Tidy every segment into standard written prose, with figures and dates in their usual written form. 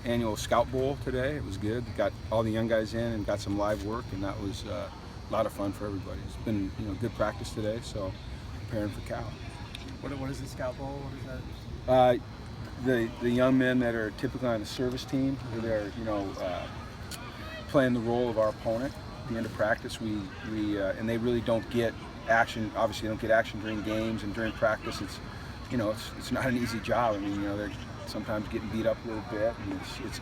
annual Scout Bowl today. It was good. Got all the young guys in and got some live work, and that was a lot of fun for everybody. It's been good practice today, so preparing for Cal. What is the Scout Bowl? What is that? The young men that are typically on the service team, they're playing the role of our opponent. At the end of practice, and they really don't get action. Obviously, they don't get action during games and during practice. It's not an easy job. I mean, they're sometimes getting beat up a little bit,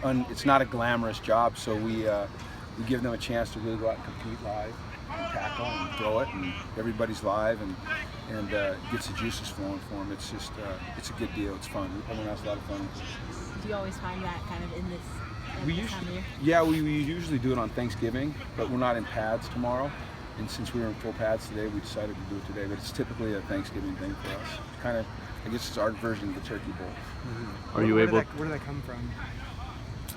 and it's not a glamorous job. So we give them a chance to really go out and compete live, and tackle and throw it, and everybody's live and gets the juices flowing for them. It's just it's a good deal. It's fun. Everyone has a lot of fun. Do you always find that kind of in this? Time of year? Yeah, we usually do it on Thanksgiving, but we're not in pads tomorrow. And since we were in full pads today, we decided to do it today. But it's typically a Thanksgiving thing for us. Kind of, I guess it's our version of the Turkey Bowl. Mm-hmm. Where did that come from?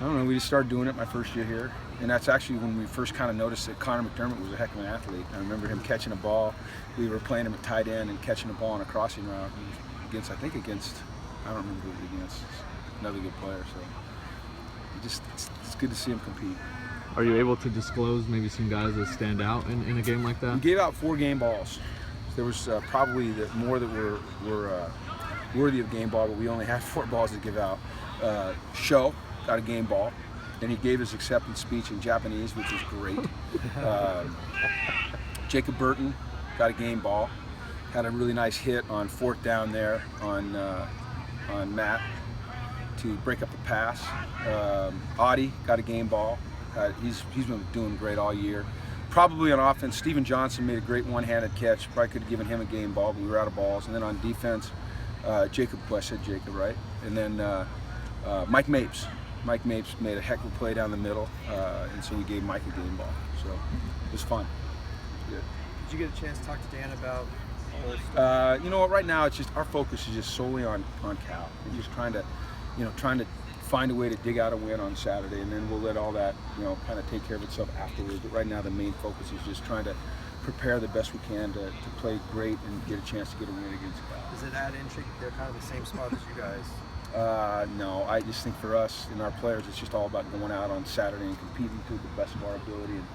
I don't know. We just started doing it my first year here, and that's actually when we first kind of noticed that Connor McDermott was a heck of an athlete. I remember him catching a ball. We were playing him at tight end and catching a ball on a crossing route against I don't remember who it was against. Another good player. So it's good to see him compete. Are you able to disclose maybe some guys that stand out in a game like that? We gave out 4 game balls. There was probably more that were worthy of game ball, but we only had 4 balls to give out. Sho got a game ball, and he gave his acceptance speech in Japanese, which was great. Jacob Burton got a game ball, had a really nice hit on 4th down there on Matt to break up the pass. Audie got a game ball. He's been doing great all year. Probably on offense, Steven Johnson made a great one-handed catch. Probably could have given him a game ball, but we were out of balls. And then on defense, Jacob, I said Jacob, right? And then Mike Mapes. Mike Mapes made a heck of a play down the middle, and so we gave Mike a game ball. So it was fun. Good. Did you get a chance to talk to Dan about all this stuff? You know what? Right now, it's just our focus is just solely on Cal. We're just trying to find a way to dig out a win on Saturday, and then we'll let all that kind of take care of itself afterwards. But right now, the main focus is just trying to prepare the best we can to play great and get a chance to get a win against Cal. Does it add intrigue? They're kind of the same spot as you guys. No, I just think for us and our players, it's just all about going out on Saturday and competing to the best of our ability. And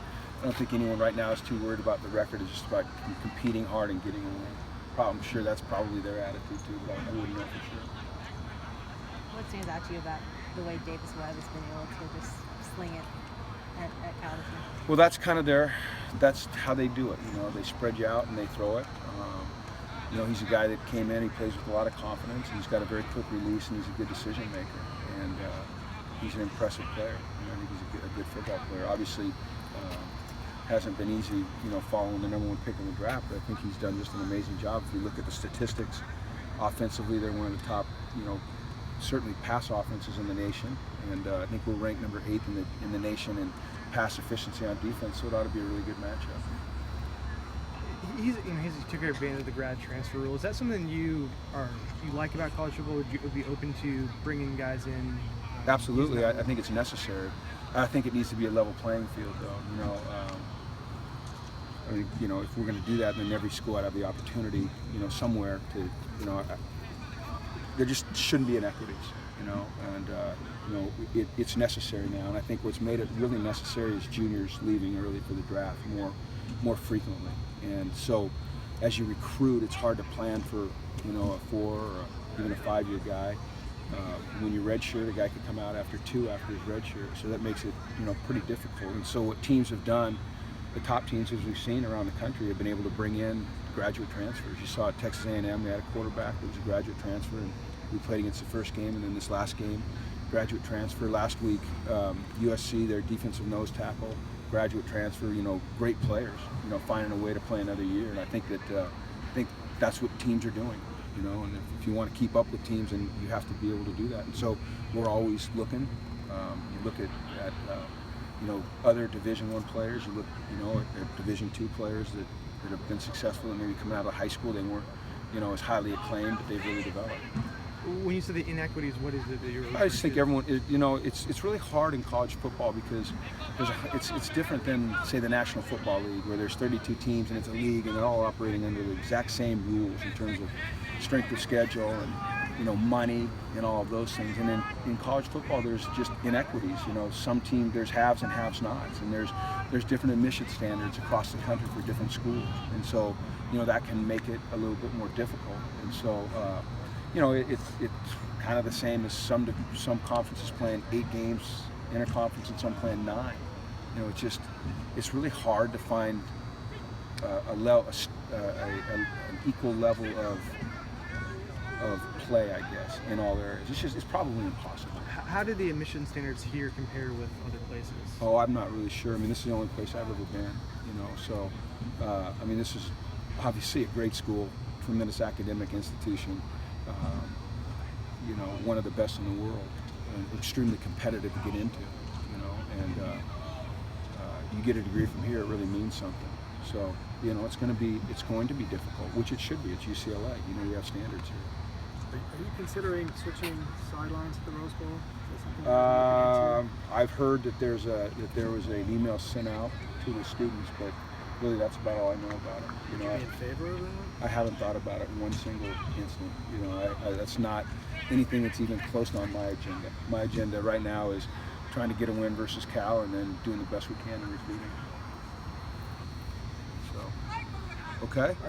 I don't think anyone right now is too worried about the record. It's just about competing hard and getting a win. I'm sure that's probably their attitude too, but I wouldn't know for sure. What stands out to you about the way Davis Webb has been able to just sling it at Cal this year? Well, that's how they do it. They spread you out and they throw it. He's a guy that came in, he plays with a lot of confidence, and he's got a very quick release, and he's a good decision maker. And he's an impressive player. I think he's a good football player. Obviously, hasn't been easy, following the #1 pick in the draft, but I think he's done just an amazing job. If you look at the statistics, offensively, they're one of the top, certainly pass offenses in the nation, and I think we're ranked number 8 in the nation in pass efficiency on defense, so it ought to be a really good matchup. He took advantage of the grad transfer rule. Is that something you like about college football? Would you be open to bringing guys in? Absolutely, I think it's necessary. I think it needs to be a level playing field, though. I think if we're going to do that, then every school ought to have the opportunity, somewhere to, there just shouldn't be inequities, and it's necessary now. And I think what's made it really necessary is juniors leaving early for the draft more frequently. And so, as you recruit, it's hard to plan for a 4 or even a 5-year guy. When you redshirt, a guy could come out after 2 after his redshirt, so that makes it pretty difficult. And so, what teams have done, the top teams as we've seen around the country, have been able to bring in graduate transfers. You saw at Texas A&M, they had a quarterback that was a graduate transfer, and we played against the first game, and then this last game, graduate transfer. Last week, USC, their defensive nose tackle, graduate transfer. Great players. Finding a way to play another year, and I think that's what teams are doing. And if you want to keep up with teams, and you have to be able to do that. And so we're always looking. You look at other Division I players. You look, at Division II players that have been successful, and maybe coming out of high school they weren't, as highly acclaimed, but they've really developed. When you say the inequities, what is it that you're? I just think everyone, it's really hard in college football because it's different than, say, the National Football League, where there's 32 teams and it's a league and they're all operating under the exact same rules in terms of strength of schedule and money and all of those things. And then in college football, there's just inequities. Some team, there's haves and have-nots, and there's different admission standards across the country for different schools, and so that can make it a little bit more difficult. And so it's kind of the same as some conferences playing 8 games interconference and some playing 9. It's really hard to find an equal level of play, I guess, in all areas. It's probably impossible. How do the admission standards here compare with other places? Oh, I'm not really sure. I mean, this is the only place I've ever been, so this is obviously a great school, tremendous academic institution, one of the best in the world, and extremely competitive to get into, and you get a degree from here, it really means something. So, it's going to be difficult, which it should be. It's UCLA. You have standards here. Are you considering switching sidelines at the Rose Bowl? Is that something you're looking into? I've heard that there was an email sent out to the students, but really that's about all I know about it. Would you be in favor of that? I haven't thought about it in one single instant. That's not anything that's even close on my agenda. My agenda right now is trying to get a win versus Cal and then doing the best we can in recruiting. So, okay.